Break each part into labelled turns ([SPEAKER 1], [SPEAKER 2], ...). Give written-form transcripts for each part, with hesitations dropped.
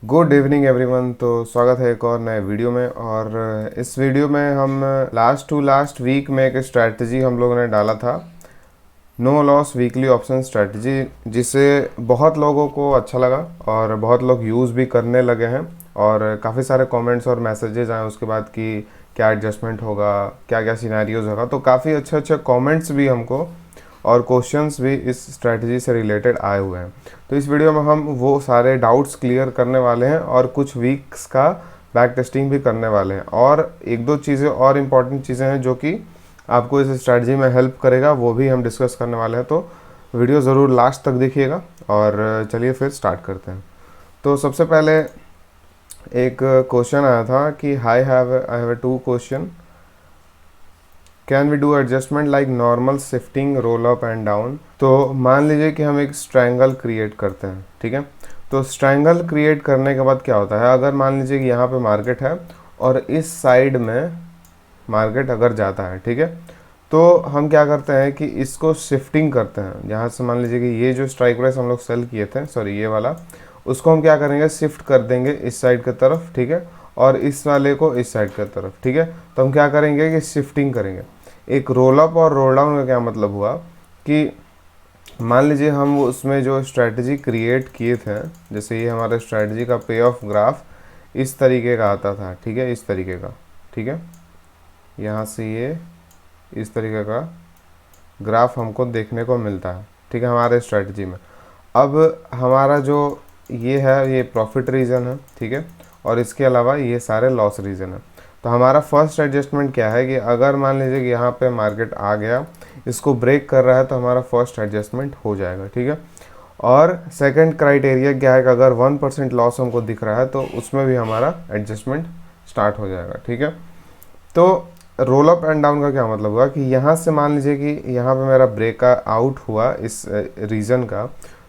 [SPEAKER 1] Good evening everyone. तो स्वागत है एक और नए वीडियो में। और इस वीडियो में हम लास्ट वीक में एक स्ट्रैटेजी हम लोगों ने डाला था, no loss weekly option strategy, जिसे बहुत लोगों को अच्छा लगा और बहुत लोग यूज़ भी करने लगे हैं। और काफ़ी सारे कमेंट्स और मैसेजेस आए उसके बाद कि क्या एडजस्टमेंट होगा, क्या क्या सिनेरियोज होगा। तो काफ़ी अच्छे अच्छे कमेंट्स भी हमको और क्वेश्चंस भी इस स्ट्रैटेजी से रिलेटेड आए हुए हैं। तो इस वीडियो में हम वो सारे डाउट्स क्लियर करने वाले हैं और कुछ वीक्स का बैक टेस्टिंग भी करने वाले हैं। और एक दो चीज़ें और इम्पॉर्टेंट चीज़ें हैं जो कि आपको इस स्ट्रैटेजी में हेल्प करेगा, वो भी हम डिस्कस करने वाले हैं। तो वीडियो ज़रूर लास्ट तक देखिएगा। और चलिए फिर स्टार्ट करते हैं। तो सबसे पहले एक क्वेश्चन आया था कि I have two question, can we do adjustment like normal shifting roll up and down. तो मान लीजिए कि हम एक स्ट्रैंगल क्रिएट करते हैं, ठीक है। तो स्ट्रैंगल क्रिएट करने के बाद क्या होता है, अगर मान लीजिए कि यहाँ पे मार्केट है और इस साइड में मार्केट अगर जाता है, ठीक है, तो हम क्या करते हैं कि इसको शिफ्टिंग करते हैं। यहाँ से मान लीजिए कि ये जो स्ट्राइक प्राइस हम लोग सेल किए थे, सॉरी ये वाला, उसको हम क्या करेंगे, शिफ्ट कर देंगे इस साइड की तरफ, ठीक है, और इस वाले को इस साइड की तरफ, ठीक है। तो हम क्या करेंगे कि शिफ्टिंग करेंगे। एक रोल अप और रोल डाउन का क्या मतलब हुआ कि मान लीजिए हम उसमें जो स्ट्रैटेजी क्रिएट किए थे, जैसे ये हमारा स्ट्रैटेजी का पे ऑफ ग्राफ इस तरीके का आता था, ठीक है, इस तरीके का, ठीक है, यहाँ से ये इस तरीके का ग्राफ हमको देखने को मिलता है, ठीक है, हमारे स्ट्रैटेजी में। अब हमारा जो ये है, ये प्रॉफिट रीजन है, ठीक है, और इसके अलावा ये सारे लॉस रीजन है। तो हमारा फर्स्ट एडजस्टमेंट क्या है कि अगर मान लीजिए कि यहाँ पे मार्केट आ गया, इसको ब्रेक कर रहा है, तो हमारा फर्स्ट एडजस्टमेंट हो जाएगा, ठीक है। और सेकंड क्राइटेरिया क्या है कि अगर 1% लॉस हमको दिख रहा है तो उसमें भी हमारा एडजस्टमेंट स्टार्ट हो जाएगा, ठीक है। तो रोल अप एंड डाउन का क्या मतलब हुआ कि यहाँ से मान लीजिए कि यहाँ पे मेरा ब्रेक आउट हुआ इस रीजन का,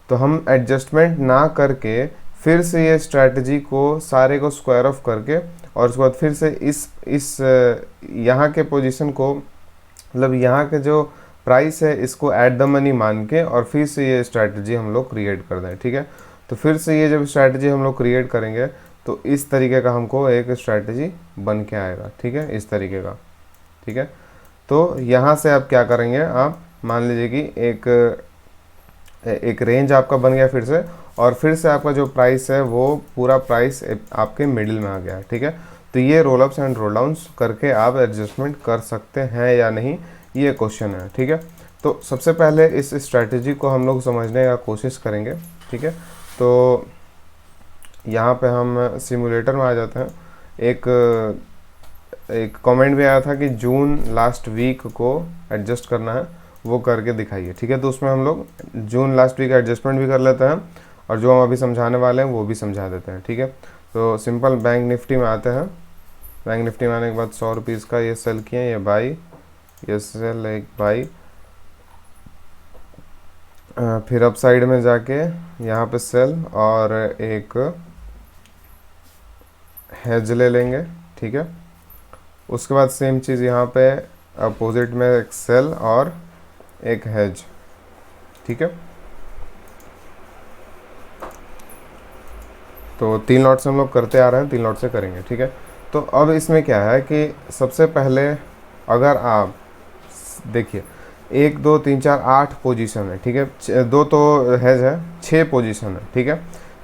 [SPEAKER 1] तो हम एडजस्टमेंट ना करके फिर से ये स्ट्रैटेजी को सारे को स्क्वायर ऑफ करके और उसके बाद फिर से इस यहाँ के पोजीशन को, मतलब यहाँ के जो प्राइस है, इसको एट द मनी मान के और फिर से ये स्ट्रैटेजी हम लोग क्रिएट कर दें, ठीक है। तो फिर से ये जब स्ट्रैटेजी हम लोग क्रिएट करेंगे तो इस तरीके का हमको एक स्ट्रैटेजी बन के आएगा, ठीक है, इस तरीके का, ठीक है। तो यहाँ से आप क्या करेंगे, आप मान लीजिए कि एक रेंज आपका बन गया फिर से, और फिर से आपका जो प्राइस है वो पूरा प्राइस आपके मिडिल में आ गया है, ठीक है। तो ये roll ups and roll downs करके आप एडजस्टमेंट कर सकते हैं या नहीं, ये क्वेश्चन है, ठीक है। तो सबसे पहले इस स्ट्रैटेजी को हम लोग समझने का कोशिश करेंगे, ठीक है। तो यहाँ पे हम सिमुलेटर में आ जाते हैं। एक कमेंट भी आया था कि जून लास्ट वीक को एडजस्ट करना है, वो करके दिखाइए, ठीक है। तो उसमें हम लोग जून लास्ट वीक एडजस्टमेंट भी कर लेते हैं और जो हम अभी समझाने वाले हैं वो भी समझा देते हैं, ठीक है। तो सिंपल बैंक निफ्टी में आते हैं। बैंक निफ्टी में आने के बाद 100 रुपीज़ का ये सेल किए, ये बाई, ये सेल, एक बाई। फिर अप साइड में जाके यहाँ पे सेल और एक हेज ले लेंगे, ठीक है। उसके बाद सेम चीज़ यहाँ पे अपोजिट में एक सेल और एक हेज, ठीक है। तो 3 लॉट से हम लोग करते आ रहे हैं, 3 लॉट से करेंगे, ठीक है। तो अब इसमें क्या है कि सबसे पहले अगर आप देखिए 1 2 3 4 8 पोजीशन है, ठीक है, 2 तो हेज है, 6 पोजीशन है, ठीक है।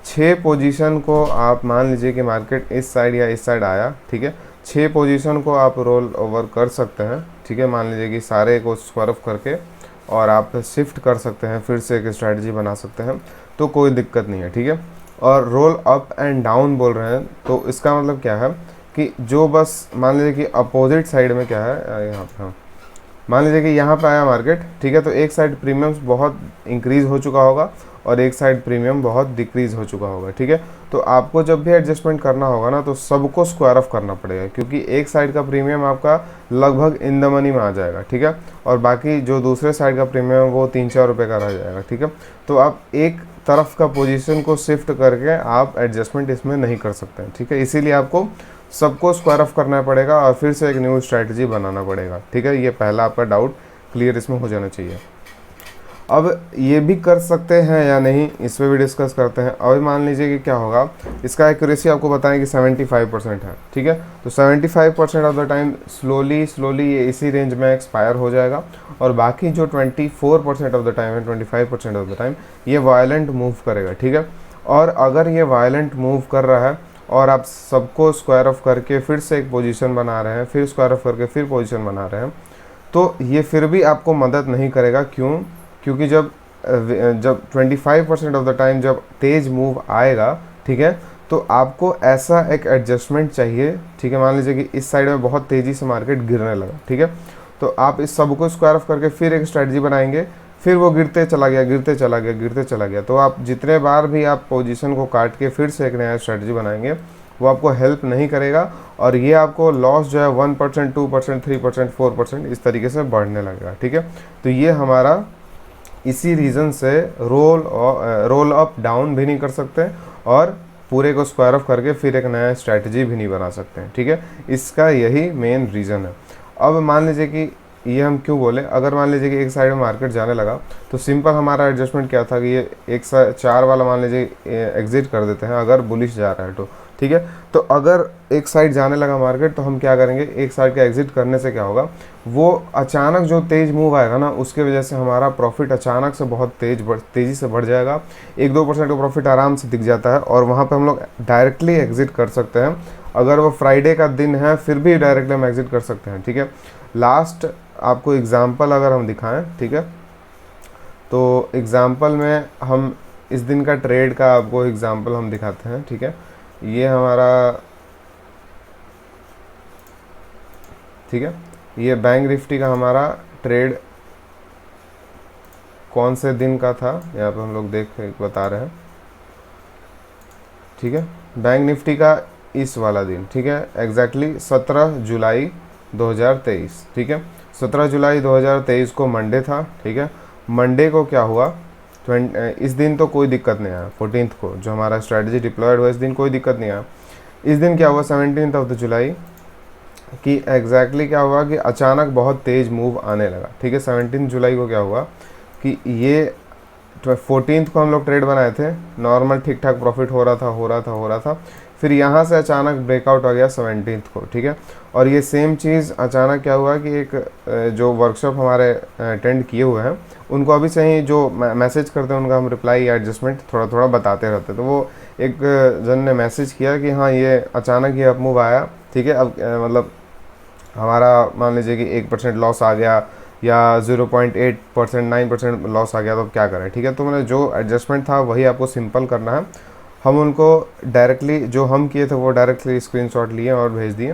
[SPEAKER 1] 6 पोजीशन को आप मान लीजिए कि मार्केट इस साइड या इस साइड आया, ठीक है, 6 पोजीशन को आप रोल ओवर कर सकते हैं, ठीक है। मान लीजिए कि सारे को स्क्वायर ऑफ करके और आप शिफ्ट कर सकते हैं, फिर से एक स्ट्रैटेजी बना सकते हैं, तो कोई दिक्कत नहीं है, ठीक है। और रोल अप एंड डाउन बोल रहे हैं, तो इसका मतलब क्या है कि जो बस मान लीजिए कि अपोजिट साइड में क्या है, यहाँ पर, हाँ, मान लीजिए कि यहाँ पे आया मार्केट, ठीक है, तो एक साइड प्रीमियम बहुत इंक्रीज़ हो चुका होगा और एक साइड प्रीमियम बहुत डिक्रीज़ हो चुका होगा, ठीक है। तो आपको जब भी एडजस्टमेंट करना होगा ना, तो सबको स्क्वायर ऑफ करना पड़ेगा, क्योंकि एक साइड का प्रीमियम आपका लगभग इन द मनी में आ जाएगा, ठीक है, और बाकी जो दूसरे साइड का प्रीमियम वो 3-4 रुपये का रह जाएगा, ठीक है। तो आप एक तरफ का पोजीशन को शिफ्ट करके आप एडजस्टमेंट इसमें नहीं कर सकते हैं, ठीक है। इसीलिए आपको सबको स्क्वायर ऑफ करना पड़ेगा और फिर से एक न्यू स्ट्रैटेजी बनाना पड़ेगा, ठीक है। ये पहला आपका डाउट क्लियर इसमें हो जाना चाहिए। अब ये भी कर सकते हैं या नहीं, इस पर भी डिस्कस करते हैं। अभी मान लीजिए कि क्या होगा, इसका एक्यूरेसी आपको बताएं कि 75% है, ठीक है। तो 75% ऑफ द टाइम स्लोली ये इसी रेंज में एक्सपायर हो जाएगा, और बाकी जो 24% ऑफ द टाइम है, 25% ऑफ द टाइम ये वायलेंट मूव करेगा, ठीक है। और अगर ये वायलेंट मूव कर रहा है और आप सबको स्क्वायर ऑफ करके फिर से एक पोजीशन बना रहे हैं, फिर स्क्वायर ऑफ करके फिर पोजीशन बना रहे हैं, तो ये फिर भी आपको मदद नहीं करेगा। क्यों? क्योंकि जब 25% ऑफ द टाइम जब तेज मूव आएगा, ठीक है, तो आपको ऐसा एक एडजस्टमेंट चाहिए, ठीक है। मान लीजिए कि इस साइड में बहुत तेज़ी से मार्केट गिरने लगा, ठीक है, तो आप इस सब को स्क्वायर ऑफ करके फिर एक स्ट्रेटजी बनाएंगे, फिर वो गिरते चला गया, गिरते चला गया, गिरते चला गया, तो आप जितने बार भी आप पोजीशन को काट के फिर से एक नया स्ट्रेटजी बनाएंगे, वो आपको हेल्प नहीं करेगा, और ये आपको लॉस जो है 1%, 2%, 3%, 4% इस तरीके से बढ़ने लगेगा, ठीक है। तो ये हमारा इसी रीज़न से रोल अप डाउन भी नहीं कर सकते, और पूरे को स्क्वायर ऑफ करके फिर एक नया स्ट्रैटेजी भी नहीं बना सकते हैं, ठीक है। इसका यही मेन रीज़न है। अब मान लीजिए कि ये हम क्यों बोले, अगर मान लीजिए कि एक साइड में मार्केट जाने लगा, तो सिंपल हमारा एडजस्टमेंट क्या था कि ये एक 4 वाला मान लीजिए एग्जिट कर देते हैं अगर बुलिश जा रहा है तो, ठीक है। तो अगर एक साइड जाने लगा मार्केट, तो हम क्या करेंगे, एक साइड का एग्जिट करने से क्या होगा, वो अचानक जो तेज़ मूव आएगा ना, उसके वजह से हमारा प्रॉफिट अचानक से बहुत तेज़ी से बढ़ जाएगा। 1-2% का प्रॉफिट आराम से दिख जाता है, और वहाँ पे हम लोग डायरेक्टली एग्जिट कर सकते हैं। अगर वो फ्राइडे का दिन है, फिर भी डायरेक्टली हम एग्जिट कर सकते हैं, ठीक है। लास्ट आपको एग्जाम्पल अगर हम दिखाएं, ठीक है, तो एग्जाम्पल में हम इस दिन का ट्रेड का आपको एग्जाम्पल हम दिखाते हैं, ठीक है। ये हमारा, ठीक है, ये बैंक निफ्टी का हमारा ट्रेड कौन से दिन का था, यहाँ पे हम लोग देख बता रहे हैं, ठीक है। बैंक निफ्टी का इस वाला दिन, ठीक है, एग्जैक्टली 17 जुलाई 2023, ठीक है। 17 जुलाई 2023 को मंडे था, ठीक है। मंडे को क्या हुआ, इस दिन तो कोई दिक्कत नहीं आया, 14th को जो हमारा स्ट्रैटेजी डिप्लॉयड हुआ, इस दिन कोई दिक्कत नहीं आया। इस दिन क्या हुआ, 17th ऑफ द जुलाई कि एग्जैक्टली क्या हुआ कि अचानक बहुत तेज़ मूव आने लगा, ठीक है। 17 जुलाई को क्या हुआ कि ये 14th को हम लोग ट्रेड बनाए थे, नॉर्मल ठीक ठाक प्रॉफिट हो रहा था, फिर यहाँ से अचानक ब्रेकआउट आ गया 17th को, ठीक है। और ये सेम चीज़ अचानक क्या हुआ कि एक जो वर्कशॉप हमारे अटेंड किए हुए हैं, उनको अभी से ही जो मैसेज करते हैं उनका हम रिप्लाई या एडजस्टमेंट थोड़ा थोड़ा बताते रहते हैं। तो वो एक जन ने मैसेज किया कि हाँ ये अचानक ये अप मूव आया, ठीक है। अब मतलब हमारा मान लीजिए कि 1% लॉस आ गया या 0.8%, 9% लॉस आ गया, तो क्या करें, ठीक है। तो मैंने जो एडजस्टमेंट था वही आपको सिंपल करना है। हम उनको डायरेक्टली जो हम किए थे वो डायरेक्टली स्क्रीनशॉट लिए और भेज दिए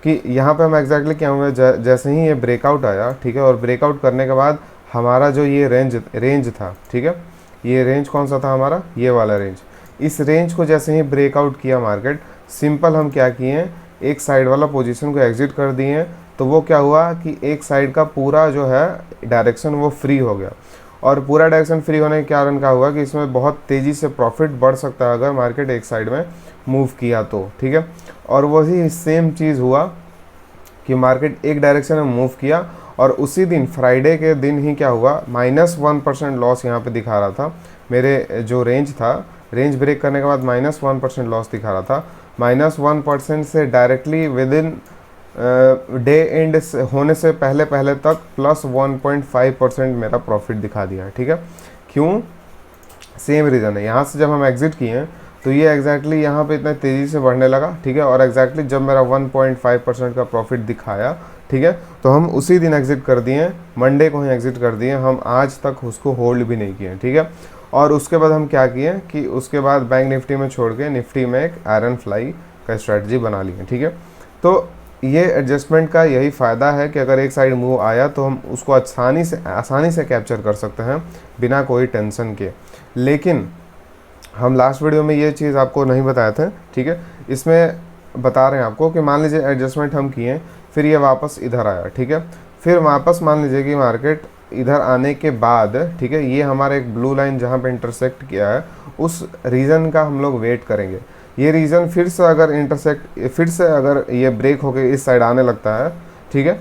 [SPEAKER 1] कि यहाँ पे हम एग्जैक्टली क्या हुआ, जैसे ही ये ब्रेकआउट आया, ठीक है, और ब्रेकआउट करने के बाद हमारा जो ये रेंज था, ठीक है, ये रेंज कौन सा था हमारा, ये वाला रेंज, इस रेंज को जैसे ही ब्रेकआउट किया मार्केट, सिंपल हम क्या किए, एक साइड वाला पोजीशन को एग्जिट कर दिए। तो वो क्या हुआ कि एक साइड का पूरा जो है डायरेक्शन वो फ्री हो गया, और पूरा डायरेक्शन फ्री होने के कारण क्या हुआ कि इसमें बहुत तेज़ी से प्रॉफिट बढ़ सकता है अगर मार्केट एक साइड में मूव किया तो, ठीक है। और वही सेम चीज़ हुआ कि मार्केट एक डायरेक्शन में मूव किया, और उसी दिन फ्राइडे के दिन ही क्या हुआ, -1% लॉस यहाँ पे दिखा रहा था। मेरे जो रेंज था, रेंज ब्रेक करने के बाद -1% लॉस दिखा रहा था। -1% से directly with in day and होने से पहले तक +1.5% मेरा प्रॉफिट दिखा दिया है, ठीक है। क्यों? सेम रीज़न है, यहाँ से जब हम एग्जिट किए हैं तो ये एग्जैक्टली यहाँ पे इतना तेज़ी से बढ़ने लगा, ठीक है। और एग्जैक्टली जब मेरा 1.5% का प्रॉफिट दिखाया, ठीक है, तो हम उसी दिन एग्जिट कर दिए, मंडे को ही एग्जिट कर दिए, हम आज तक उसको होल्ड भी नहीं किए, ठीक है। और उसके बाद हम क्या किए कि उसके बाद बैंक निफ्टी में छोड़ के निफ्टी में एक आयरन फ्लाई का स्ट्रेटजी बना लिए, ठीक है। तो ये एडजस्टमेंट का यही फ़ायदा है कि अगर एक साइड मूव आया तो हम उसको आसानी से कैप्चर कर सकते हैं बिना कोई टेंशन के। लेकिन हम लास्ट वीडियो में ये चीज़ आपको नहीं बताए थे, ठीक है। इसमें बता रहे हैं आपको कि मान लीजिए एडजस्टमेंट हम किए, फिर ये वापस इधर आया, ठीक है। फिर वापस मान लीजिए कि मार्केट इधर आने के बाद, ठीक है, ये हमारा एक ब्लू लाइन जहाँ पे इंटरसेक्ट किया है, उस रीज़न का हम लोग वेट करेंगे। ये रीज़न फिर से अगर ये ब्रेक होके इस साइड आने लगता है, ठीक है,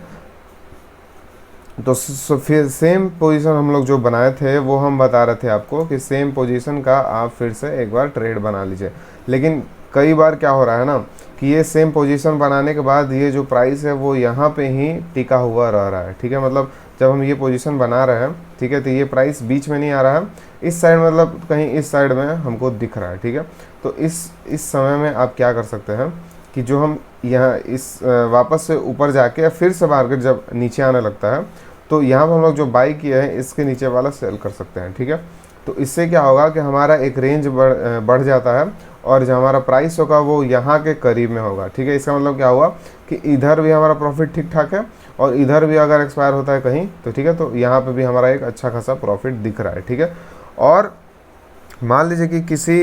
[SPEAKER 1] तो फिर सेम पोजीशन हम लोग जो बनाए थे वो हम बता रहे थे आपको कि सेम पोजीशन का आप फिर से एक बार ट्रेड बना लीजिए। लेकिन कई बार क्या हो रहा है ना कि ये सेम पोजीशन बनाने के बाद ये जो प्राइस है वो यहाँ पे ही टिका हुआ रह रहा है, ठीक है। मतलब जब हम ये पोजीशन बना रहे हैं, ठीक है, तो ये प्राइस बीच में नहीं आ रहा है, इस साइड मतलब कहीं इस साइड में हमको दिख रहा है, ठीक है। तो इस समय में आप क्या कर सकते हैं कि जो हम यहाँ इस वापस से ऊपर जाके फिर से मार्केट जब नीचे आने लगता है तो यहाँ पर हम लोग जो बाई किए हैं इसके नीचे वाला सेल कर सकते हैं, ठीक है। तो इससे क्या होगा कि हमारा एक रेंज बढ़ जाता है और जो हमारा प्राइस होगा वो यहाँ के करीब में होगा, ठीक है। इसका मतलब क्या हुआ कि इधर भी हमारा प्रॉफिट ठीक ठाक है और इधर भी अगर एक्सपायर होता है कहीं तो ठीक है, तो यहाँ पे भी हमारा एक अच्छा खासा प्रॉफिट दिख रहा है, ठीक है। और मान लीजिए कि किसी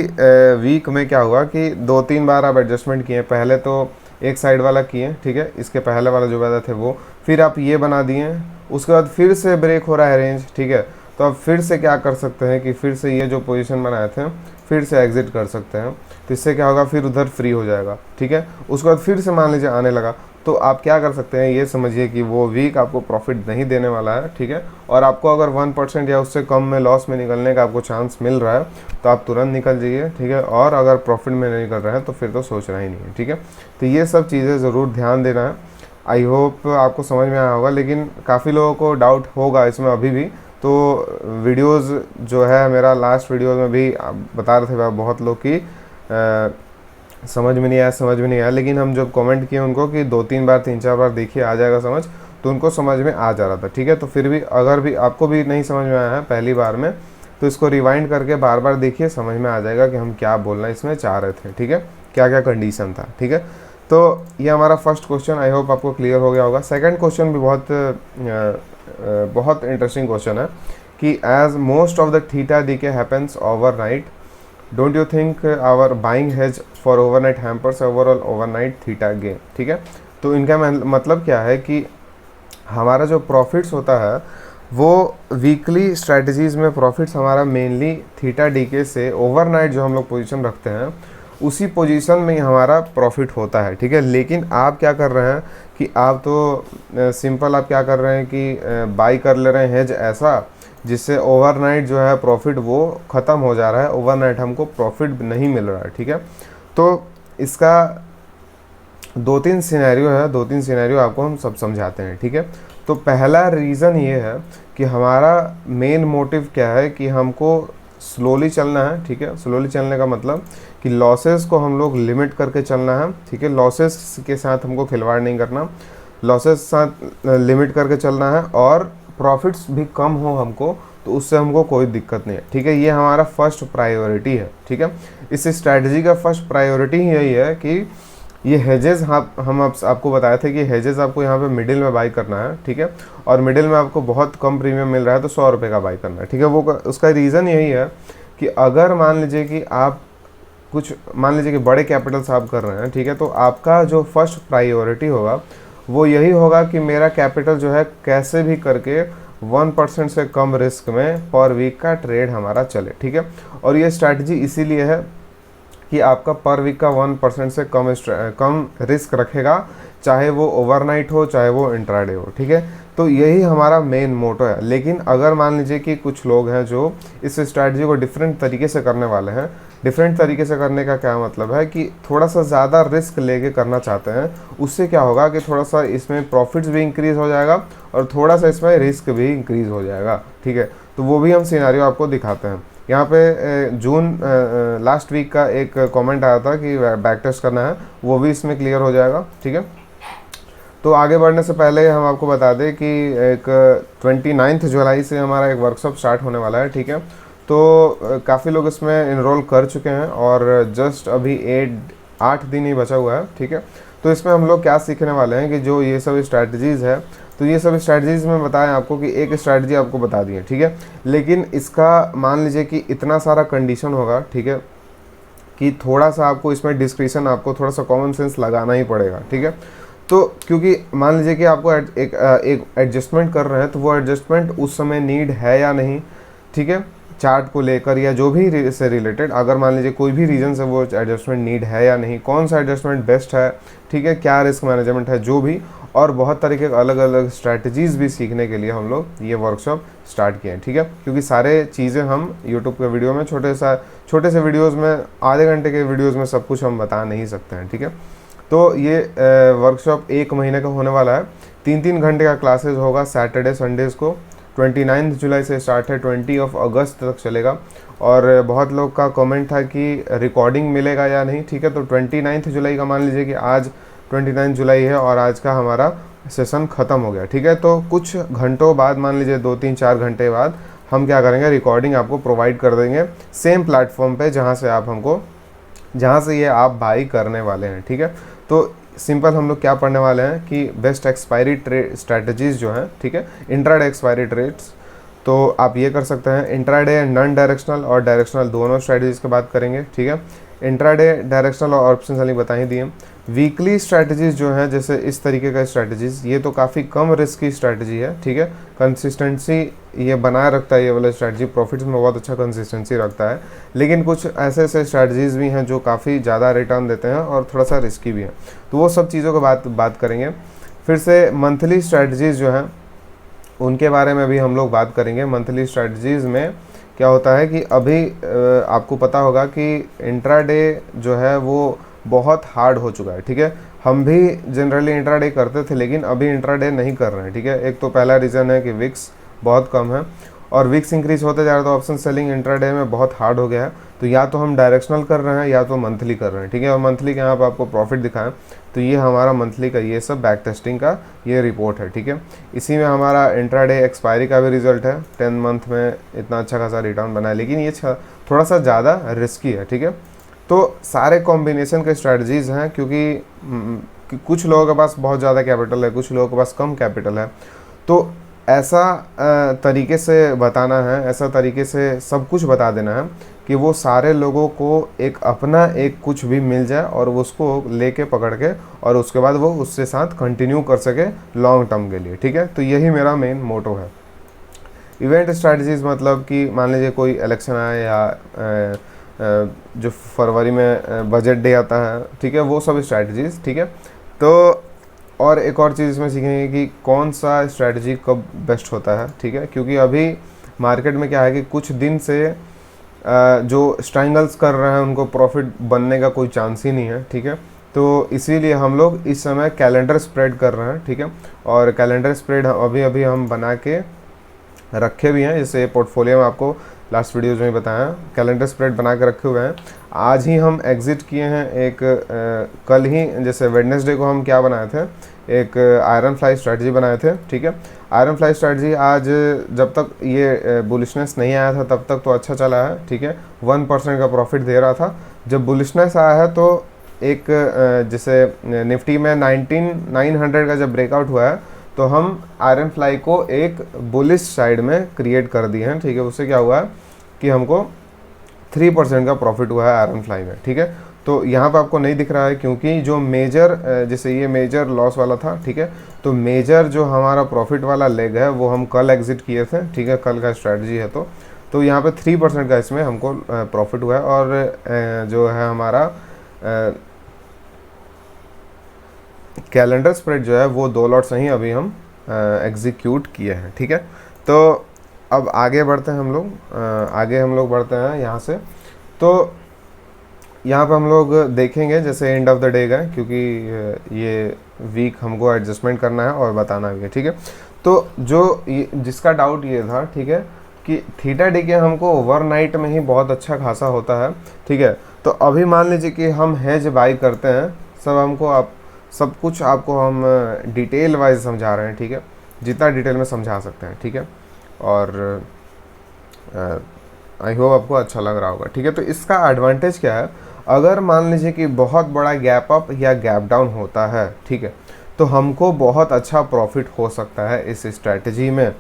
[SPEAKER 1] वीक में क्या हुआ कि 2-3 बार आप एडजस्टमेंट किए, पहले तो एक साइड वाला किए, ठीक है, इसके पहले वाला जो वादा थे वो, फिर आप ये बना दिए, उसके बाद फिर से ब्रेक हो रहा है रेंज, ठीक है। तो आप फिर से क्या कर सकते हैं कि फिर से ये जो पोजीशन बनाए थे फिर से एग्जिट कर सकते हैं। तो इससे क्या होगा, फिर उधर फ्री हो जाएगा, ठीक है। उसके बाद फिर से मान लीजिए आने लगा, तो आप क्या कर सकते हैं, ये समझिए कि वो वीक आपको प्रॉफिट नहीं देने वाला है, ठीक है। और आपको अगर 1% या उससे कम में लॉस में निकलने का आपको चांस मिल रहा है तो आप तुरंत निकल जाइए, ठीक है। और अगर प्रॉफिट में नहीं निकल रहे हैं तो फिर तो सोचना ही नहीं है, ठीक है। तो ये सब चीज़ें ज़रूर ध्यान देना है। आई होप आपको समझ में आया होगा, लेकिन काफ़ी लोगों को डाउट होगा इसमें अभी भी। तो वीडियोज़ जो है मेरा लास्ट वीडियो में भी बता रहे थे बहुत लोग की समझ में नहीं आया, लेकिन हम जब कमेंट किए उनको कि 2-3 बार 3-4 बार देखिए आ जाएगा समझ, तो उनको समझ में आ जा रहा था, ठीक है। तो फिर भी अगर भी आपको भी नहीं समझ में आया है पहली बार में तो इसको रिवाइंड करके बार बार देखिए, समझ में आ जाएगा कि हम क्या बोलना इसमें चाह रहे थे, ठीक है, क्या क्या कंडीशन था, ठीक है। तो ये हमारा फर्स्ट क्वेश्चन, आई होप आपको क्लियर हो गया होगा। सेकंड क्वेश्चन भी बहुत इंटरेस्टिंग क्वेश्चन है कि as most of the theta decay happens overnight, don't you think our buying hedge for overnight hampers overall overnight theta gain, ठीक है। तो इनका मतलब क्या है कि हमारा जो प्रॉफिट्स होता है वो वीकली स्ट्रेटजीज़ में प्रॉफिट्स हमारा मेनली थीटा डीके से ओवरनाइट जो हम लोग पोजीशन रखते हैं उसी पोजीशन में ही हमारा प्रॉफिट होता है, ठीक है। लेकिन आप क्या कर रहे हैं कि आप तो सिंपल आप क्या कर रहे हैं कि बाई कर ले रहे हैं हेज ऐसा जिससे ओवरनाइट जो है प्रॉफिट वो ख़त्म हो जा रहा है, ओवरनाइट हमको प्रॉफिट नहीं मिल रहा है, ठीक है। तो इसका 2-3 सिनेरियो है, 2-3 सिनेरियो आपको हम सब समझाते हैं, ठीक है। तो पहला रीज़न ये है कि हमारा मेन मोटिव क्या है कि हमको स्लोली चलना है, ठीक है। स्लोली चलने का मतलब कि लॉसेस को हम लोग लिमिट करके चलना है, ठीक है। लॉसेस के साथ हमको खिलवाड़ नहीं करना, लॉसेस साथ लिमिट करके चलना है और प्रॉफिट्स भी कम हो हमको, तो उससे हमको कोई दिक्कत नहीं है, ठीक है। ये हमारा फर्स्ट प्रायोरिटी है, ठीक है। इस स्ट्रैटेजी का फर्स्ट प्रायोरिटी ही यही है कि ये हेजेस हम आपको बताए थे कि हेजेस आपको यहाँ पे मिडिल में बाई करना है, ठीक है। और मिडिल में आपको बहुत कम प्रीमियम मिल रहा है तो 100 रुपये का बाई करना है, ठीक है। वो उसका रीज़न यही है कि अगर मान लीजिए कि आप मान लीजिए कि बड़े कैपिटल्स आप कर रहे हैं, ठीक है, तो आपका जो फर्स्ट प्रायोरिटी होगा वो यही होगा कि मेरा कैपिटल जो है कैसे भी करके 1% से कम रिस्क में पर वीक का ट्रेड हमारा चले, ठीक है। और ये स्ट्रैटेजी इसीलिए है कि आपका पर वीक का 1% से कम रिस्क रखेगा, चाहे वो ओवरनाइट हो चाहे वो इंट्राडे हो, ठीक है। तो यही हमारा मेन मोटो है। लेकिन अगर मान लीजिए कि कुछ लोग हैं जो इस स्ट्रैटेजी को डिफरेंट तरीके से करने वाले हैं, डिफरेंट तरीके से करने का क्या मतलब है कि थोड़ा सा ज़्यादा रिस्क लेके करना चाहते हैं, उससे क्या होगा कि थोड़ा सा इसमें प्रॉफिट्स भी इंक्रीज़ हो जाएगा और थोड़ा सा इसमें रिस्क भी इंक्रीज़ हो जाएगा, ठीक है। तो वो भी हम सिनेरियो आपको दिखाते हैं। यहाँ पे जून लास्ट वीक का एक कमेंट आया था कि बैक टेस्ट करना है, वो भी इसमें क्लियर हो जाएगा, ठीक है। तो आगे बढ़ने से पहले हम आपको बता दें कि एक 29 जुलाई से हमारा एक वर्कशॉप स्टार्ट होने वाला है, ठीक है। तो काफ़ी लोग इसमें इनरोल कर चुके हैं और जस्ट अभी 8 दिन ही बचा हुआ है, ठीक है। तो इसमें हम लोग क्या सीखने वाले हैं कि जो ये सब स्ट्रैटेजीज़ है, तो ये सब स्ट्रैटेजीज़ में बताएं आपको कि एक स्ट्रैटेजी आपको बता दी है, ठीक है। लेकिन इसका मान लीजिए कि इतना सारा कंडीशन होगा, ठीक है, कि थोड़ा सा आपको इसमें डिस्क्रिप्शन आपको थोड़ा सा कॉमन सेंस लगाना ही पड़ेगा, ठीक है। तो क्योंकि मान लीजिए कि आपको एक एडजस्टमेंट कर रहे हैं तो वो एडजस्टमेंट उस समय नीड है या नहीं, ठीक है। चार्ट को लेकर या जो भी से रिलेटेड, अगर मान लीजिए कोई भी रीजन से वो एडजस्टमेंट नीड है या नहीं, कौन सा एडजस्टमेंट बेस्ट है, ठीक है, क्या रिस्क मैनेजमेंट है, जो भी, और बहुत तरीके के अलग अलग स्ट्रैटेजीज़ भी सीखने के लिए हम लोग ये वर्कशॉप स्टार्ट किए हैं, ठीक है। क्योंकि सारे चीज़ें हम यूट्यूब के वीडियो में छोटे से वीडियोज़ में, आधे घंटे के वीडियोज़ में सब कुछ हम बता नहीं सकते हैं, ठीक है। तो ये वर्कशॉप 1 महीने का होने वाला है। 3-3 घंटे का क्लासेस होगा सैटरडे संडेज़ को। 29 जुलाई से स्टार्ट है, 20 अगस्त तक चलेगा। और बहुत लोग का कमेंट था कि रिकॉर्डिंग मिलेगा या नहीं, ठीक है। तो 29 जुलाई का मान लीजिए कि आज 29 जुलाई है और आज का हमारा सेशन ख़त्म हो गया, ठीक है। तो कुछ घंटों बाद, मान लीजिए 2-3-4 घंटे बाद हम क्या करेंगे, रिकॉर्डिंग आपको प्रोवाइड कर देंगे सेम प्लेटफॉर्म पे जहाँ से ये आप बाई करने वाले हैं, ठीक है। तो सिंपल हम लोग क्या पढ़ने वाले हैं कि बेस्ट एक्सपायरी ट्रेड स्ट्रैटेजीज़ जो हैं, ठीक है, इंट्राडे एक्सपायरी ट्रेड्स। तो आप ये कर सकते हैं, इंट्राडे नॉन डायरेक्शनल और डायरेक्शनल दोनों स्ट्रैटेजीज़ की बात करेंगे, ठीक है। इंट्राडे डायरेक्शनल और ऑप्शन सेलिंग बता ही दिए। वीकली स्ट्रैटेजीज़ जो हैं, जैसे इस तरीके का स्ट्रैटेजीज़, ये तो काफ़ी कम रिस्क की स्ट्रैटेजी है, ठीक है। कंसिस्टेंसी ये बनाए रखता है, ये वाला स्ट्रैटेजी प्रॉफिट्स में बहुत अच्छा कंसिस्टेंसी रखता है। लेकिन कुछ ऐसे स्ट्रैटेजीज़ भी हैं जो काफ़ी ज़्यादा रिटर्न देते हैं और थोड़ा सा रिस्की भी हैं। तो वो सब चीज़ों की बात करेंगे। फिर से मंथली स्ट्रैटेजीज़ जो हैं उनके बारे में भी हम लोग बात करेंगे। मंथली स्ट्रैटेजीज़ में क्या होता है कि अभी आपको पता होगा कि इंट्राडे जो है वो बहुत हार्ड हो चुका है, ठीक है। हम भी जनरली इंट्राडे करते थे, लेकिन अभी इंट्राडे नहीं कर रहे हैं, ठीक है। एक तो पहला रीज़न है कि विक्स बहुत कम है और विक्स इंक्रीज होते जा रहा है, तो ऑप्शन सेलिंग इंट्राडे में बहुत हार्ड हो गया है। तो या तो हम डायरेक्शनल कर रहे हैं या तो मंथली कर रहे हैं, ठीक है। और मंथली के यहाँ पर आपको प्रॉफिट दिखाएं, तो ये हमारा मंथली का ये सब बैक टेस्टिंग का ये रिपोर्ट है, ठीक है। इसी में हमारा इंट्राडे एक्सपायरी का भी रिजल्ट है, 10 मंथ में इतना अच्छा खासा रिटर्न बना है, लेकिन ये थोड़ा सा ज़्यादा रिस्की है, ठीक है। तो सारे कॉम्बिनेशन के स्ट्रैटेजीज़ हैं, क्योंकि कुछ लोगों के पास बहुत ज़्यादा कैपिटल है, कुछ लोगों के पास कम कैपिटल है। तो ऐसा तरीके से बताना है, ऐसा तरीके से सब कुछ बता देना है कि वो सारे लोगों को एक कुछ भी मिल जाए और वो उसको लेके पकड़ के और उसके बाद वो उससे साथ कंटिन्यू कर सके लॉन्ग टर्म के लिए, ठीक है। तो यही मेरा मेन मोटो है। इवेंट स्ट्रैटेजीज़ मतलब कि मान लीजिए कोई इलेक्शन आए या जो फरवरी में बजट डे आता है, ठीक है, वो सब स्ट्रैटेजीज़, ठीक है। तो और एक और चीज़ इसमें सीखेंगे कि कौन सा स्ट्रैटेजी कब बेस्ट होता है, ठीक है। क्योंकि अभी मार्केट में क्या है कि कुछ दिन से जो स्ट्रैंगल्स कर रहे हैं उनको प्रॉफिट बनने का कोई चांस ही नहीं है, ठीक है। तो इसीलिए हम लोग इस समय कैलेंडर स्प्रेड कर रहे हैं, ठीक है। और कैलेंडर स्प्रेड अभी हम बना के रखे भी हैं, जैसे पोर्टफोलियो में आपको लास्ट वीडियोज़ में बताया, कैलेंडर स्प्रेड बना के रखे हुए हैं। आज ही हम एग्जिट किए हैं एक कल ही, जैसे वेडनेसडे को हम क्या बनाए थे, एक आयरन फ्लाई स्ट्रैटेजी बनाए थे, ठीक है। आयरन फ्लाई स्ट्रैटेजी आज जब तक ये बुलिशनेस नहीं आया था तब तक तो अच्छा चला है, ठीक है, 1% का प्रॉफिट दे रहा था। जब बुलिशनेस आया है तो एक जैसे निफ्टी में 900 का जब ब्रेकआउट हुआ है तो हम आयरन फ्लाई को एक बुलिश साइड में क्रिएट कर दिए हैं, ठीक है। उससे क्या हुआ है कि हमको 3% का प्रॉफिट हुआ है आयरन फ्लाई में, ठीक है। तो यहाँ पे आपको नहीं दिख रहा है क्योंकि जो मेजर, जैसे ये मेजर लॉस वाला था, ठीक है, तो मेजर जो हमारा प्रॉफिट वाला लेग है वो हम कल एग्जिट किए थे, ठीक है, कल का स्ट्रैटेजी है। तो यहाँ पे 3% का इसमें हमको प्रॉफिट हुआ है। और जो है हमारा कैलेंडर स्प्रेड जो है वो 2 लॉट्स ही अभी हम एग्जीक्यूट किए हैं, ठीक है। तो अब आगे बढ़ते हैं हम लोग बढ़ते हैं यहाँ से। तो यहाँ पे हम लोग देखेंगे जैसे एंड ऑफ द डे गए, क्योंकि ये वीक हमको एडजस्टमेंट करना है और बताना भी है, ठीक है। तो जिसका डाउट ये था, ठीक है, कि थीटा डी के हमको ओवरनाइट में ही बहुत अच्छा खासा होता है, ठीक है। तो अभी मान लीजिए कि हम हेज बाई करते हैं, सब कुछ आपको हम डिटेल वाइज समझा रहे हैं, ठीक है, जितना डिटेल में समझा सकते हैं, ठीक है। और आई होप आपको अच्छा लग रहा होगा, ठीक है। तो इसका एडवांटेज क्या है, अगर मान लीजिए कि बहुत बड़ा गैप अप या गैप डाउन होता है, ठीक है, तो हमको बहुत अच्छा प्रॉफिट हो सकता है इस स्ट्रैटेजी में।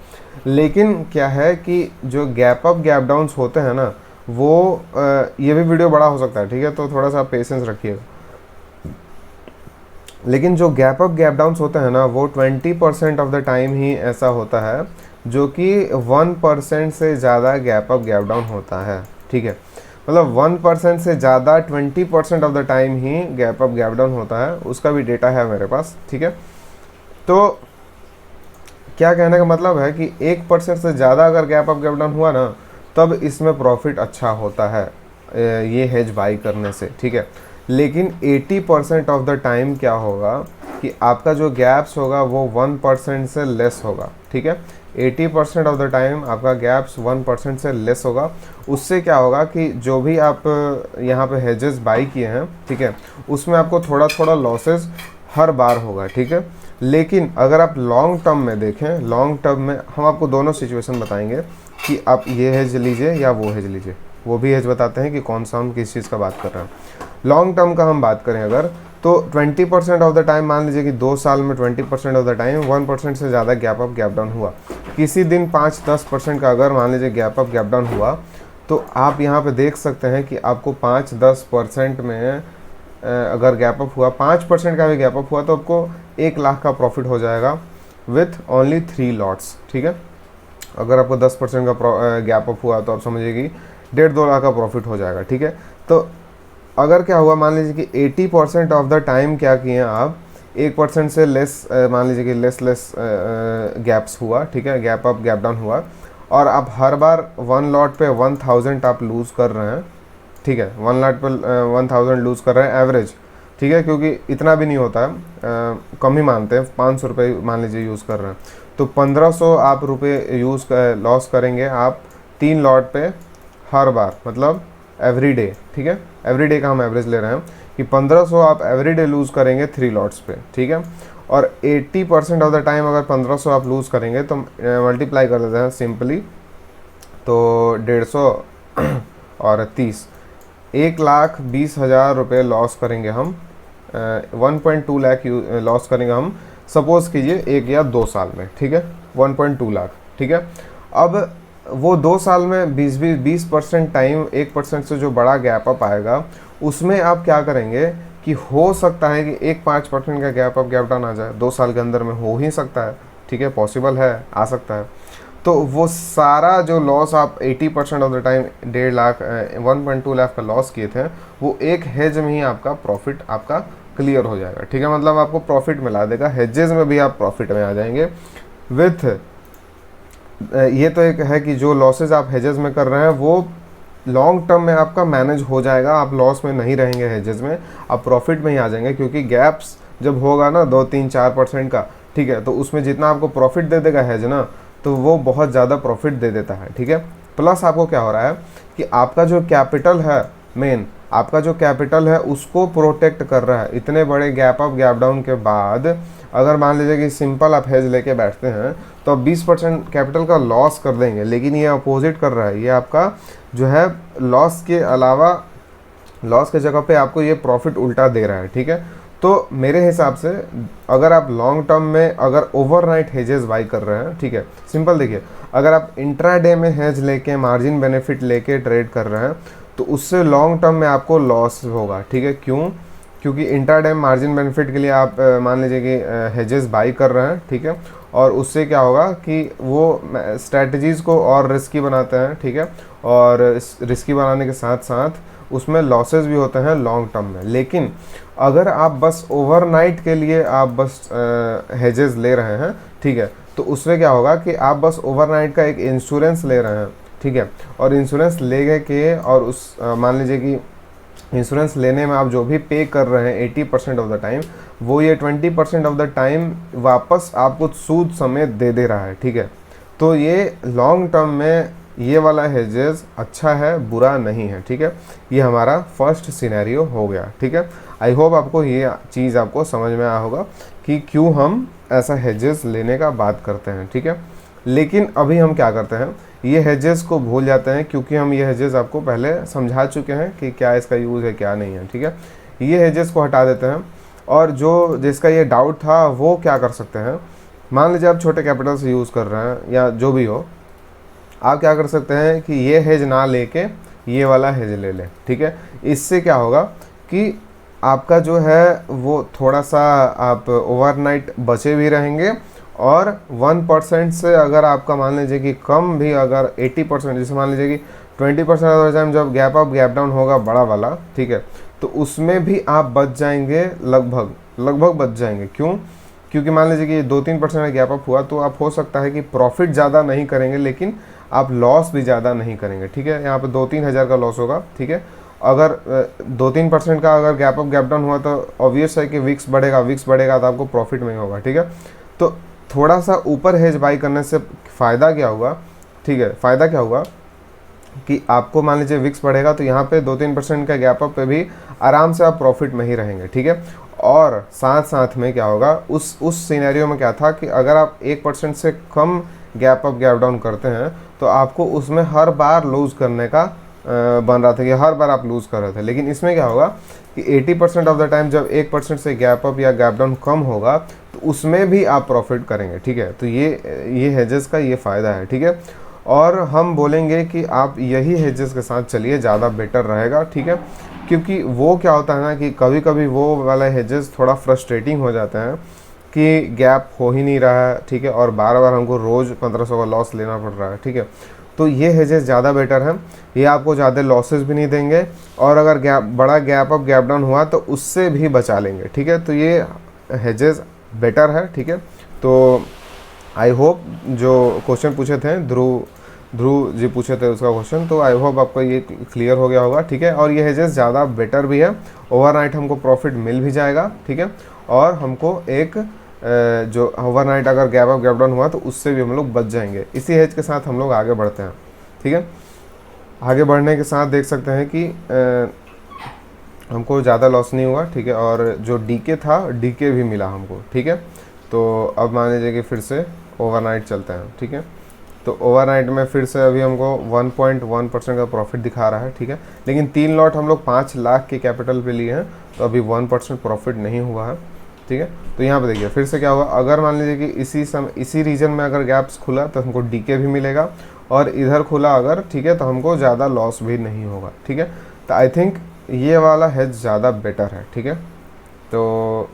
[SPEAKER 1] लेकिन क्या है कि जो गैप अप गैप डाउन्स होते हैं ना, वो ये भी वीडियो बड़ा हो सकता है, ठीक है, तो थोड़ा सा पेशेंस रखिएगा। लेकिन जो गैप अप गैप डाउन्स होते हैं ना, वो 20% ऑफ द टाइम ही ऐसा होता है जो कि 1% से ज़्यादा गैप अप गैप डाउन होता है, ठीक है। मतलब 1% से ज़्यादा 20% of the time he gap up gap down होता है, उसका भी डेटा है मेरे पास, ठीक है। तो क्या कहने का मतलब है कि 1% से ज़्यादा अगर गैप अप गैप डाउन हुआ ना, तब इसमें प्रॉफिट अच्छा होता है ये हेज बाई करने से, ठीक है। लेकिन 80% ऑफ द टाइम क्या होगा कि आपका जो गैप्स होगा वो 1% से लेस होगा, ठीक है। 80% ऑफ द टाइम आपका गैप्स 1% से लेस होगा। उससे क्या होगा कि जो भी आप यहाँ पे हेजेस बाई किए हैं, ठीक है, उसमें आपको थोड़ा थोड़ा लॉसेस हर बार होगा, ठीक है। लेकिन अगर आप लॉन्ग टर्म में देखें, लॉन्ग टर्म में हम आपको दोनों सिचुएशन बताएंगे कि आप ये हेज लीजिए या वो हेज लीजिए, वो भी हेज बताते हैं कि कौन सा हम किस चीज़ का बात कर रहे हैं। लॉन्ग टर्म का हम बात करें अगर, तो 20% ऑफ द टाइम, मान लीजिए कि 2 साल में 20% ऑफ द टाइम 1% से ज़्यादा गैप अप गैप डाउन हुआ। किसी दिन 5-10% का अगर मान लीजिए गैप अप गैप डाउन हुआ, तो आप यहाँ पे देख सकते हैं कि आपको 5-10% में अगर गैप अप हुआ, 5% का भी गैप अप हुआ, तो आपको 1 लाख का प्रॉफिट हो जाएगा विथ ओनली 3 लॉट्स, ठीक है। अगर आपको 10% का गैप अप हुआ तो आप समझिए कि 1.5-2 लाख का प्रॉफिट हो जाएगा, ठीक है। तो अगर क्या हुआ, मान लीजिए कि 80% ऑफ द टाइम क्या किए आप, 1% से लेस, मान लीजिए कि लेस गैप्स हुआ, ठीक है, गैप अप गैप डाउन हुआ, और आप हर बार 1 लॉट पे 1000 आप लूज़ कर रहे हैं, ठीक है। 1 लॉट पे 1000 लूज़ कर रहे हैं एवरेज, ठीक है, क्योंकि इतना भी नहीं होता है, कम ही मानते हैं, 500 रुपये मान लीजिए यूज़ कर रहे हैं, तो 1500 आप रुपये लॉस करेंगे आप 3 लॉट पे हर बार, मतलब एवरी डे, ठीक है। एवरी डे का हम एवरेज ले रहे हैं कि 1500 आप एवरी डे लूज़ करेंगे 3 लॉट्स पे, ठीक है। और 80% ऑफ द टाइम अगर 1500 आप लूज़ करेंगे तो मल्टीप्लाई कर देते हैं सिंपली, तो 150 और 30, 1,20,000 रुपये लॉस करेंगे हम, 1.2 लाख लॉस करेंगे हम, सपोज़ कीजिए 1 या 2 साल में, ठीक है, 1.2 लाख, ठीक है। अब वो 2 साल में 20% टाइम 1% से जो बड़ा गैप अप आएगा, उसमें आप क्या करेंगे कि हो सकता है कि 5% का गैप अप गैप डाउन आ जाए 2 साल के अंदर में, हो ही सकता है, ठीक है, पॉसिबल है, आ सकता है। तो वो सारा जो लॉस आप 80% of the time 1.5 lakh 1.2 lakh का लॉस किए थे, वो एक हेज में ही आपका प्रॉफिट आपका क्लियर हो जाएगा, ठीक है। मतलब आपको प्रॉफिट मिला देगा, हेजेस में भी आप प्रॉफिट में आ जाएंगे विथ, ये तो एक है कि जो लॉसेज आप हेजेस में कर रहे हैं वो लॉन्ग टर्म में आपका मैनेज हो जाएगा, आप लॉस में नहीं रहेंगे हेजेस में, आप प्रॉफिट में ही आ जाएंगे, क्योंकि गैप्स जब होगा ना 2-3-4% का, ठीक है, तो उसमें जितना आपको प्रॉफिट दे देगा हेज ना, तो वो बहुत ज़्यादा प्रॉफिट दे देता है, ठीक है। प्लस आपको क्या हो रहा है कि आपका जो कैपिटल है, मेन आपका जो कैपिटल है उसको प्रोटेक्ट कर रहा है। इतने बड़े गैप अप गैप डाउन के बाद अगर मान लीजिए कि सिंपल आप हेज लेके बैठते हैं तो आप 20% कैपिटल का लॉस कर देंगे, लेकिन ये अपोजिट कर रहा है, ये आपका जो है लॉस के अलावा, लॉस के जगह पे आपको ये प्रॉफिट उल्टा दे रहा है, ठीक है। तो मेरे हिसाब से अगर आप लॉन्ग टर्म में अगर ओवरनाइट हेजेस बाई कर रहे हैं, ठीक है, सिंपल देखिए, अगर आप इंट्राडे में हेज लेके मार्जिन बेनिफिट लेके ट्रेड कर रहे हैं तो उससे लॉन्ग टर्म में आपको लॉस होगा, ठीक है। क्यों? क्योंकि इंट्राडे मार्जिन बेनिफिट के लिए आप मान लीजिए कि हेजेस बाई कर रहे हैं, ठीक है, और उससे क्या होगा कि वो स्ट्रैटेजीज़ को और रिस्की बनाते हैं, ठीक है, और रिस्की बनाने के साथ साथ उसमें लॉसेस भी होते हैं लॉन्ग टर्म में। लेकिन अगर आप बस ओवरनाइट के लिए आप बस हेजेस ले रहे हैं, ठीक है, तो उसमें क्या होगा कि आप बस ओवरनाइट का एक इंश्योरेंस ले रहे हैं, ठीक है, और इंश्योरेंस ले के और उस मान लीजिए कि इंश्योरेंस लेने में आप जो भी पे कर रहे हैं 80% ऑफ द टाइम, वो ये 20% ऑफ द टाइम वापस आपको सूद समेत दे दे रहा है, ठीक है। तो ये लॉन्ग टर्म में ये वाला हेजेस अच्छा है, बुरा नहीं है, ठीक है। ये हमारा फर्स्ट सिनेरियो हो गया, ठीक है। आई होप आपको ये चीज़ आपको समझ में आया होगा कि क्यों हम ऐसा हेजेस लेने का बात करते हैं, ठीक है। लेकिन अभी हम क्या करते हैं, ये हेजेस को भूल जाते हैं, क्योंकि हम ये हेजेस आपको पहले समझा चुके हैं कि क्या इसका यूज़ है क्या नहीं है, ठीक है। ये हेजेस को हटा देते हैं, और जो जिसका ये डाउट था वो क्या कर सकते हैं, मान लीजिए आप छोटे कैपिटल से यूज़ कर रहे हैं या जो भी हो, आप क्या कर सकते हैं कि ये हेज ना लेके ये वाला हेज ले लें, ठीक है। इससे क्या होगा कि आपका जो है वो थोड़ा सा आप ओवरनाइट बचे भी रहेंगे और 1% से अगर आपका मान लीजिए कि कम भी, अगर 80%, जैसे मान लीजिए कि 20% ऑफ द टाइम जब गैप अप गैप डाउन होगा बड़ा वाला, ठीक है, तो उसमें भी आप बच जाएंगे, लगभग बच जाएंगे। क्यों? क्योंकि मान लीजिए कि 2-3% का गैप अप हुआ तो आप हो सकता है कि प्रॉफिट ज़्यादा नहीं करेंगे लेकिन आप लॉस भी ज़्यादा नहीं करेंगे, ठीक है। यहाँ पे 2-3 हज़ार का लॉस होगा, ठीक है। अगर 2-3% का अगर गैप अप गैप डाउन हुआ तो ऑब्वियस है कि विक्स बढ़ेगा तो आपको प्रॉफिट में होगा, ठीक है। तो थोड़ा सा ऊपर हेज बाई करने से फ़ायदा क्या हुआ, ठीक है, फ़ायदा क्या हुआ कि आपको मान लीजिए विक्स बढ़ेगा तो यहाँ पे 2-3% का गैप अप पे भी आराम से आप प्रॉफिट में ही रहेंगे, ठीक है। और साथ साथ में क्या होगा, उस सिनेरियो में क्या था कि अगर आप 1% से कम गैप अप गैप डाउन करते हैं तो आपको उसमें हर बार लूज़ करने का बन रहा था कि हर बार आप लूज़ कर रहे थे। लेकिन इसमें क्या होगा कि 80% ऑफ द टाइम जब 1% से गैप अप या गैप डाउन कम होगा तो उसमें भी आप प्रॉफिट करेंगे, ठीक है। तो ये हेजेस का ये फ़ायदा है, ठीक है। और हम बोलेंगे कि आप यही हेजेस के साथ चलिए, ज़्यादा बेटर रहेगा, ठीक है। क्योंकि वो क्या होता है ना कि कभी कभी वो वाला हेजेस थोड़ा फ्रस्ट्रेटिंग हो जाते हैं कि गैप हो ही नहीं रहा है, ठीक है, और बार बार हमको रोज़ 1500 का लॉस लेना पड़ रहा है, ठीक है। तो ये हेजेस ज़्यादा बेटर हैं, ये आपको ज़्यादा लॉसेस भी नहीं देंगे और अगर बड़ा गैप अप गैप डाउन हुआ तो उससे भी बचा लेंगे, ठीक है। तो ये हेजेस बेटर है, ठीक है। तो आई होप जो क्वेश्चन पूछे थे ध्रुव जी पूछे थे उसका क्वेश्चन, तो आई होप आपको ये क्लियर हो गया होगा, ठीक है। और ये हेजेस ज़्यादा बेटर भी है, ओवरनाइट हमको प्रॉफिट मिल भी जाएगा, ठीक है। और हमको एक जो ओवरनाइट अगर गैप अप गैप डाउन हुआ तो उससे भी हम लोग बच जाएंगे। इसी हेज के साथ हम लोग आगे बढ़ते हैं, ठीक है। आगे बढ़ने के साथ देख सकते हैं कि हमको ज़्यादा लॉस नहीं हुआ, ठीक है। और जो डीके था, डीके भी मिला हमको, ठीक है। तो अब मान लीजिए कि फिर से ओवरनाइट चलते हैं, ठीक है। तो ओवरनाइट में फिर से अभी हमको 1.1% का प्रॉफिट दिखा रहा है, ठीक है। लेकिन 3 लॉट हम लोग 5 लाख के कैपिटल पे लिए हैं तो अभी 1% प्रॉफिट नहीं हुआ है, ठीक है। तो यहाँ पे देखिए फिर से क्या हुआ, अगर मान लीजिए कि इसी रीजन में अगर गैप्स खुला तो हमको डीके भी मिलेगा और इधर खुला अगर, ठीक है, तो हमको ज़्यादा लॉस भी नहीं होगा, ठीक है। तो आई थिंक ये वाला हेज ज़्यादा बेटर है, ठीक है। तो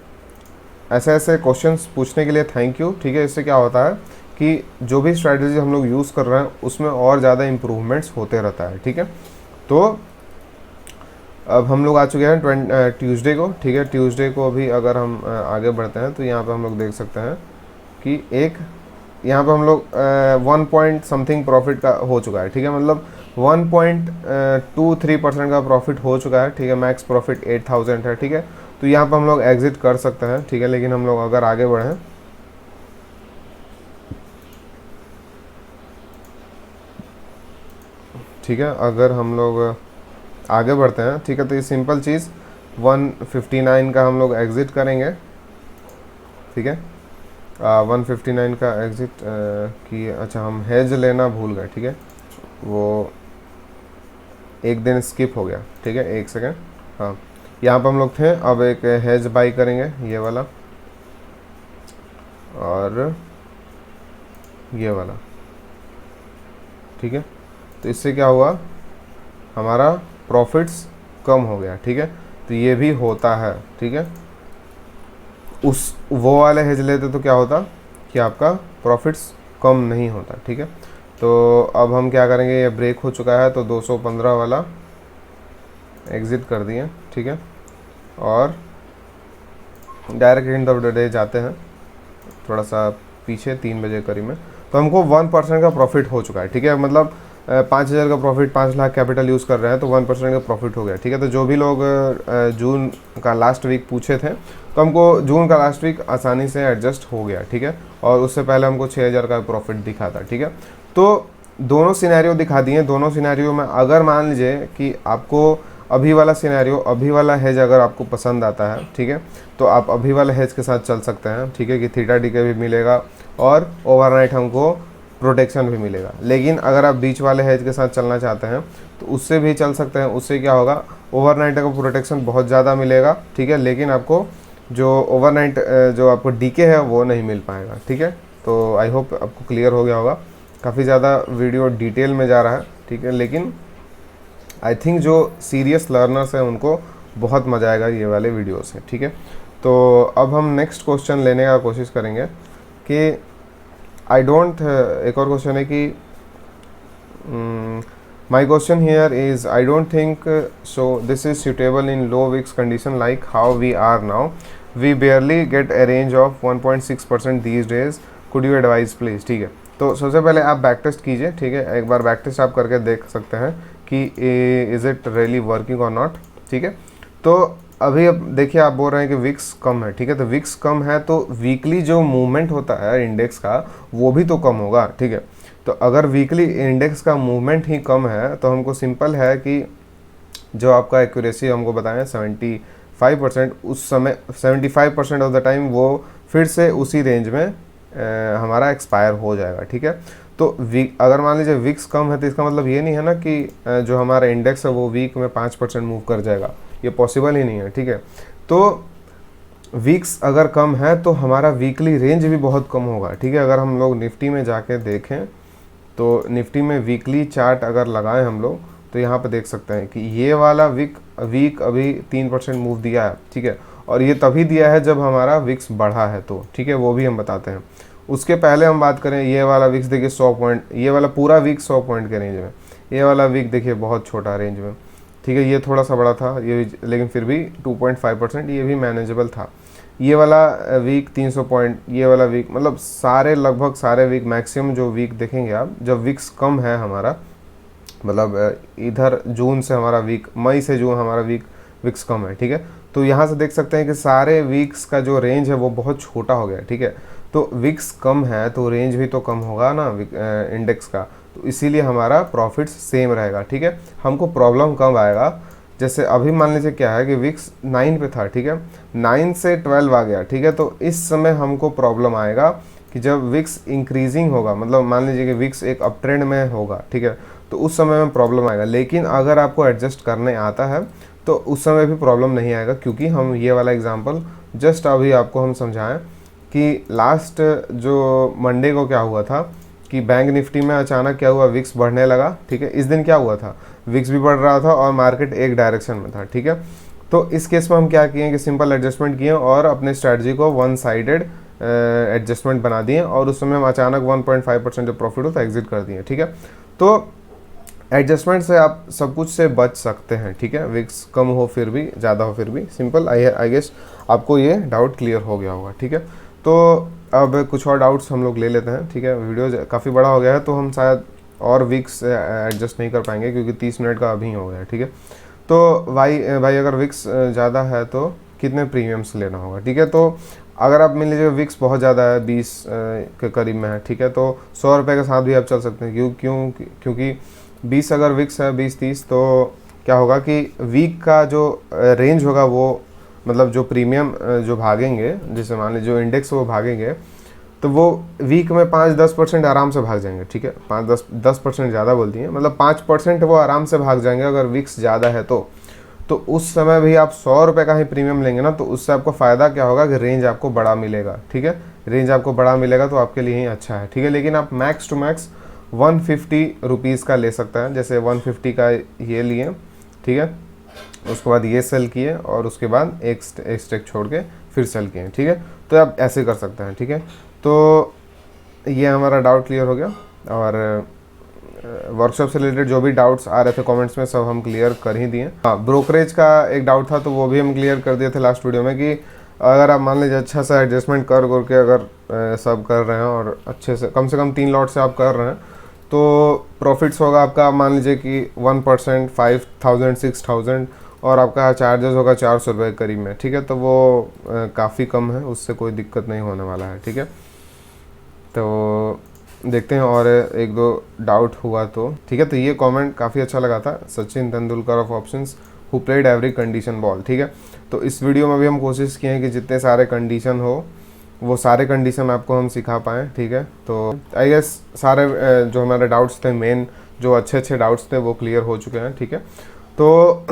[SPEAKER 1] ऐसे ऐसे क्वेश्चंस पूछने के लिए थैंक यू, ठीक है। इससे क्या होता है कि जो भी स्ट्रैटेजी हम लोग यूज़ कर रहे हैं उसमें और ज़्यादा इम्प्रूवमेंट्स होते रहता है, ठीक है। तो अब हम लोग आ चुके हैं ट्यूसडे को, ठीक है। ट्यूसडे को अभी अगर हम आगे बढ़ते हैं तो यहाँ पे हम लोग देख सकते हैं कि यहाँ पे हम लोग 1 पॉइंट समथिंग प्रॉफिट का हो चुका है, ठीक है। मतलब 1.23% का प्रॉफिट हो चुका है, ठीक है। मैक्स प्रॉफिट 8000 है, ठीक है। तो यहाँ पर हम लोग एग्जिट कर सकते हैं, ठीक है। लेकिन हम लोग अगर आगे बढ़ें, ठीक है, अगर हम लोग आगे बढ़ते हैं, ठीक है, तो ये सिंपल चीज़ 159 का हम लोग एग्ज़िट करेंगे, ठीक है। 159 का एग्ज़िट किए, अच्छा हम हेज लेना भूल गए, ठीक है। वो एक दिन स्किप हो गया, ठीक है, एक सेकेंड। हाँ, यहाँ पर हम लोग थे, अब एक हेज बाई करेंगे ये वाला और ये वाला, ठीक है। तो इससे क्या हुआ, हमारा प्रॉफिट्स कम हो गया, ठीक है। तो ये भी होता है, ठीक है। वो वाले हेज लेते तो क्या होता कि आपका प्रॉफिट्स कम नहीं होता, ठीक है। तो अब हम क्या करेंगे, ये ब्रेक हो चुका है तो 215 वाला एग्ज़िट कर दिए, ठीक है। और direct end of the day जाते हैं थोड़ा सा पीछे 3 बजे करीब में, तो हमको 1% का प्रॉफिट हो चुका है, ठीक है। मतलब 5000 का प्रॉफिट, 5 लाख कैपिटल यूज़ कर रहे हैं तो 1% का प्रॉफिट हो गया, ठीक है। तो जो भी लोग जून का लास्ट वीक पूछे थे तो हमको जून का लास्ट वीक आसानी से एडजस्ट हो गया, ठीक है। और उससे पहले हमको 6000 का प्रॉफिट दिखा था, ठीक है। तो दोनों सिनेरियो दिखा दिए। दोनों सिनेरियो में अगर मान लीजिए कि आपको अभी वाला सिनेरियो, अभी वाला हेज अगर आपको पसंद आता है, ठीक है, तो आप अभी वाले हेज के साथ चल सकते हैं, ठीक है, कि थीटा डी के भी मिलेगा और ओवरनाइट हमको प्रोटेक्शन भी मिलेगा। लेकिन अगर आप बीच वाले हेज के साथ चलना चाहते हैं तो उससे भी चल सकते हैं। उससे क्या होगा, ओवरनाइट का प्रोटेक्शन बहुत ज़्यादा मिलेगा, ठीक है, लेकिन आपको जो ओवरनाइट जो आपको डीके है वो नहीं मिल पाएगा, ठीक है। तो आई होप आपको क्लियर हो गया होगा। काफ़ी ज़्यादा वीडियो डिटेल में जा रहा है, ठीक है, लेकिन आई थिंक जो सीरियस लर्नर्स हैं उनको बहुत मज़ा आएगा ये वाले वीडियो से, ठीक है। तो अब हम नेक्स्ट क्वेश्चन लेने का कोशिश करेंगे कि आई डोंट, एक और क्वेश्चन है कि my question here is I don't think so this is suitable in low VIX condition like how we are now, we barely get a range of 1.6% these days, could you advise please. ठीक है, तो सबसे पहले आप back test कीजिए। ठीक है, एक बार बैक टेस्ट आप करके देख सकते हैं कि इज़ इट रियली वर्किंग और नॉट। ठीक है, तो अभी अब देखिए आप बोल रहे हैं कि विक्स कम है। ठीक है, तो विक्स कम है तो वीकली जो मूवमेंट होता है इंडेक्स का वो भी तो कम होगा। ठीक है, तो अगर वीकली इंडेक्स का मूवमेंट ही कम है तो हमको सिंपल है कि जो आपका एक्यूरेसी हमको बताएं 75%, उस समय 75% ऑफ द टाइम वो फिर से उसी रेंज में हमारा एक्सपायर हो जाएगा। ठीक है, तो अगर मान लीजिए विक्स कम है तो इसका मतलब ये नहीं है ना कि जो हमारा इंडेक्स है वो वीक में 5% मूव कर जाएगा, ये पॉसिबल ही नहीं है। ठीक है, तो वीक्स अगर कम है तो हमारा वीकली रेंज भी बहुत कम होगा। ठीक है, अगर हम लोग निफ्टी में जाके देखें तो निफ्टी में वीकली चार्ट अगर लगाएं हम लोग तो यहाँ पे देख सकते हैं कि ये वाला वीक अभी 3% मूव दिया है। ठीक है, और ये तभी दिया है जब हमारा विक्स बढ़ा है तो। ठीक है, वो भी हम बताते हैं। उसके पहले हम बात करें, ये वाला विक्स देखिए 100 पॉइंट, ये वाला पूरा वीक 100 पॉइंट के रेंज में, ये वाला वीक देखिए बहुत छोटा रेंज में। ठीक है, ये थोड़ा सा बड़ा था ये, लेकिन फिर भी 2.5% ये भी मैनेजेबल था। ये वाला वीक 300 पॉइंट, ये वाला वीक, मतलब सारे लगभग सारे वीक, मैक्सिमम जो वीक देखेंगे आप जब विक्स कम है हमारा, मतलब इधर जून से हमारा वीक, मई से जून हमारा विक्स कम है। ठीक है, तो यहाँ से देख सकते हैं कि सारे वीक्स का जो रेंज है वो बहुत छोटा हो गया। ठीक है, तो विक्स कम है तो रेंज भी तो कम होगा ना इंडेक्स का, तो इसीलिए हमारा प्रॉफिट्स सेम रहेगा। ठीक है, हमको प्रॉब्लम कब आएगा, जैसे अभी मान लीजिए क्या है कि विक्स 9 पे था। ठीक है, 9 से 12 आ गया। ठीक है, तो इस समय हमको प्रॉब्लम आएगा कि जब विक्स इंक्रीजिंग होगा, मतलब मान लीजिए कि विक्स एक अप ट्रेंड में होगा। ठीक है, तो उस समय में प्रॉब्लम आएगा। लेकिन अगर आपको एडजस्ट करने आता है तो उस समय भी प्रॉब्लम नहीं आएगा, क्योंकि हम ये वाला एग्जांपल जस्ट अभी आपको हम समझाएं कि लास्ट जो मंडे को क्या हुआ था कि बैंक निफ्टी में अचानक क्या हुआ, विक्स बढ़ने लगा। ठीक है, इस दिन क्या हुआ था, विक्स भी बढ़ रहा था और मार्केट एक डायरेक्शन में था। ठीक है, तो इस केस में हम क्या किए कि सिंपल एडजस्टमेंट किए और अपने स्ट्रैटेजी को वन साइडेड एडजस्टमेंट बना दिए, और उस समय हम अचानक 1.5% जो प्रॉफिट होता है एग्जिट कर दिए। ठीक है, तो एडजस्टमेंट से आप सब कुछ से बच सकते हैं। ठीक है, विक्स कम हो फिर भी, ज़्यादा हो फिर भी, सिंपल। आई गेस आपको ये डाउट क्लियर हो गया होगा। ठीक है, तो अब कुछ और डाउट्स हम लोग ले लेते हैं। ठीक है, वीडियो काफ़ी बड़ा हो गया है तो हम शायद और विक्स एडजस्ट नहीं कर पाएंगे, क्योंकि 30 मिनट का अभी हो गया है। ठीक है, तो भाई अगर विक्स ज़्यादा है तो कितने प्रीमियम्स लेना होगा। ठीक है, तो अगर आप मान लीजिए विक्स बहुत ज़्यादा है, 20 के करीब में है। ठीक है, तो 100 रुपये के साथ भी आप चल सकते हैं। क्योंकि 20 अगर विक्स है, 20-30, तो क्या होगा कि वीक का जो रेंज होगा वो, मतलब जो प्रीमियम जो भागेंगे, जैसे मान लीजिए जो इंडेक्स वो भागेंगे, तो वो वीक में 5-10% आराम से भाग जाएंगे। ठीक है, 5-10% ज़्यादा बोलती हैं, मतलब 5% वो आराम से भाग जाएंगे अगर विक्स ज़्यादा है तो उस समय भी आप 100 रुपये का ही प्रीमियम लेंगे ना, तो उससे आपको फ़ायदा क्या होगा कि रेंज आपको बड़ा मिलेगा। ठीक है, रेंज आपको बड़ा मिलेगा तो आपके लिए ही अच्छा है। ठीक है, लेकिन आप मैक्स टू मैक्स 150 रुपीज़ का ले सकते हैं, जैसे 150 का ये लिए। ठीक है, उसके बाद ये सेल किए और उसके बाद एक स्टेक छोड़ के फिर सेल किए। ठीक है, तो आप ऐसे कर सकते हैं। ठीक है, तो ये हमारा डाउट क्लियर हो गया, और वर्कशॉप से रिलेटेड जो भी डाउट्स आ रहे थे कमेंट्स में सब हम क्लियर कर ही दिए। हाँ, ब्रोकरेज का एक डाउट था तो वो भी हम क्लियर कर दिए थे लास्ट वीडियो में, कि अगर आप मान लीजिए अच्छा सा एडजस्टमेंट कर के अगर सब कर रहे हैं और अच्छे से कम 3 लॉट से आप कर रहे हैं, तो प्रॉफिट्स होगा आपका मान लीजिए कि 1%, 5000, 6000, और आपका चार्जेस होगा 400 रुपये करीब में। ठीक है, तो वो काफ़ी कम है, उससे कोई दिक्कत नहीं होने वाला है। ठीक है, तो देखते हैं और 1-2 डाउट हुआ तो। ठीक है, तो ये कमेंट काफ़ी अच्छा लगा था, Sachin Tendulkar of options who played every condition ball. ठीक है, तो इस वीडियो में भी हम कोशिश किए हैं कि जितने सारे कंडीशन हो वो सारे कंडीशन आपको हम सिखा पाएँ। ठीक है, तो आई गेस सारे जो हमारे डाउट्स थे, मेन जो अच्छे डाउट्स थे वो क्लियर हो चुके हैं। ठीक है, तो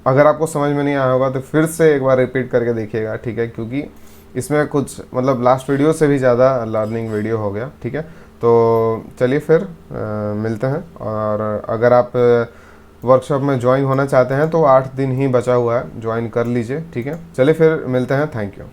[SPEAKER 1] अगर आपको समझ में नहीं आया होगा तो फिर से एक बार रिपीट करके देखिएगा। ठीक है, क्योंकि इसमें कुछ मतलब लास्ट वीडियो से भी ज़्यादा लर्निंग वीडियो हो गया। ठीक है, तो चलिए फिर मिलते हैं, और अगर आप वर्कशॉप में ज्वाइन होना चाहते हैं तो 8 दिन ही बचा हुआ है, ज्वाइन कर लीजिए। ठीक है, चलिए फिर मिलते हैं, थैंक यू।